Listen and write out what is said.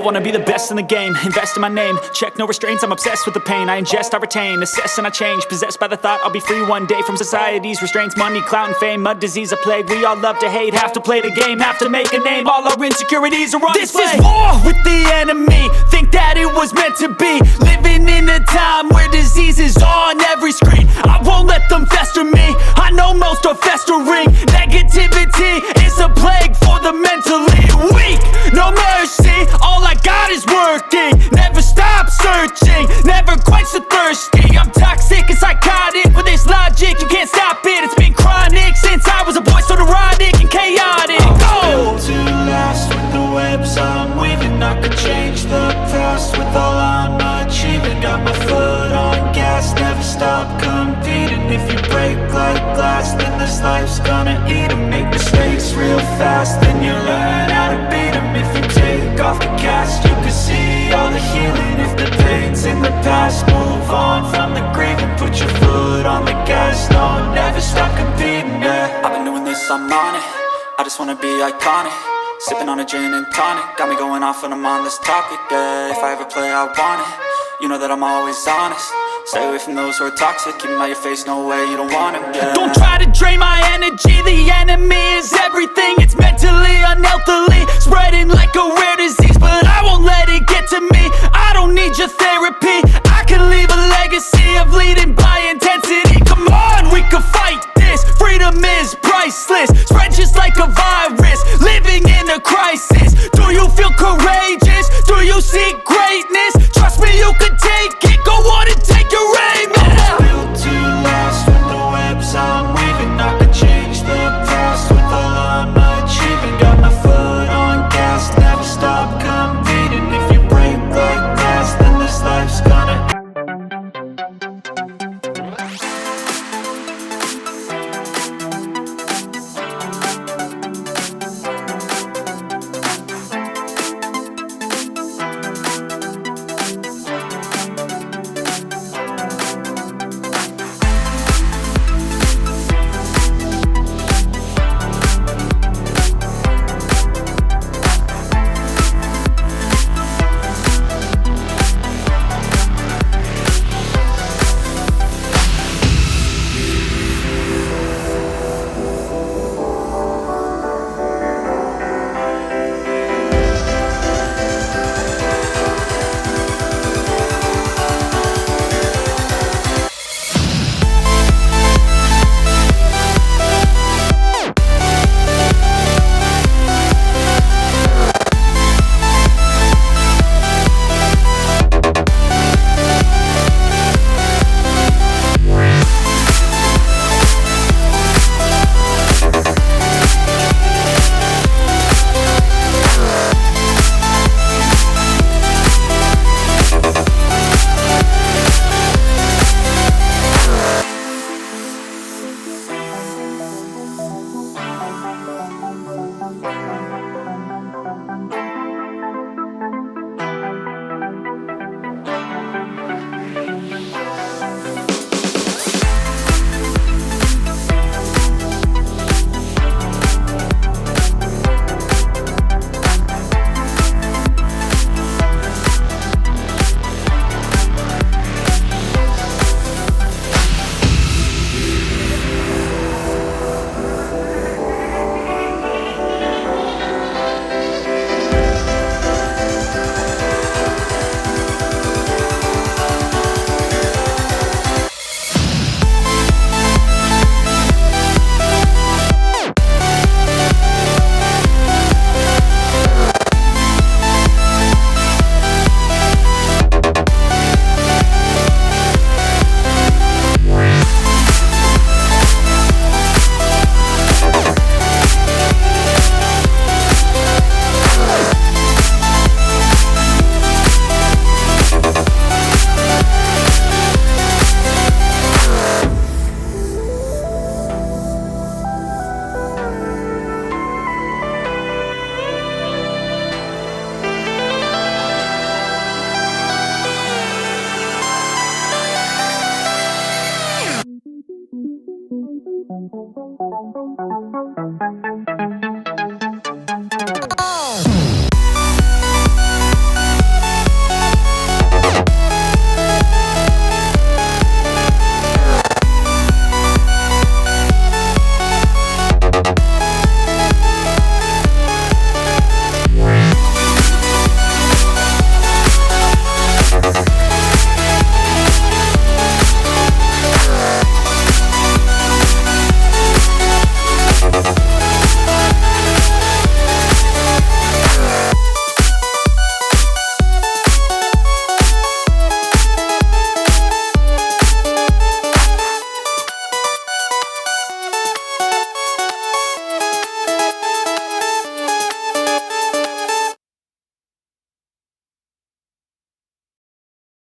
wanna be the best in the game, invest in my name, check no restraints, I'm obsessed with the pain. I ingest, I retain, assess and I change, possessed by the thought I'll be free one day from society's restraints. Money, clout and fame, mud, disease, a plague. We all love to hate, have to play the game, have to make a name. All our insecurities are on display. This is war with the enemy, think that it was meant to be. Living in a time where disease is on every screen. I won't let them fester me, I know most are festering. Negativity is a plague for the mentally weak. No mercy, all I got is working. Never stop searching, never quench the thirsty. I'm toxic and psychotic with this logic, you can't stop it. It's been chronic since I was a boy, so neurotic and chaotic. I'm built to last with the webs I'm weaving. I could change the past with all I'm achieving. Got my foot on gas, never stop competing. If you break like glass, then this life's gonna eat 'em. Make mistakes real fast, then you learn how to beat 'em. If you take off the cast, you can see all the healing. If the pain's in the past, move on from the grave and put your foot on the gas. No, never stop competing, yeah. I've been doing this, I'm on it, I just wanna be iconic. Sipping on a gin and tonic, got me going off when I'm on this topic, yeah. If I ever play, I want it, you know that I'm always honest. Stay away from those who are toxic, keep them out your face, no way, you don't want them, yeah. Don't try to drain my energy, the enemy is everything. It's mentally, unhealthily, spreading like a rare disease. But I won't let it get to me, I don't need your therapy. I can leave a legacy of leading by intensity. Come on, we can fight this, freedom is priceless. Spread just like a virus, living in a crisis. Do you feel courageous? Do you seek greatness? Trust me, you can take it, go on and take your aim, yeah. I'm built to last with the webs I'm weaving. I could change the past with all I'm achieving. Got my foot on gas, never stop competing. If you break like glass, then this life's gonna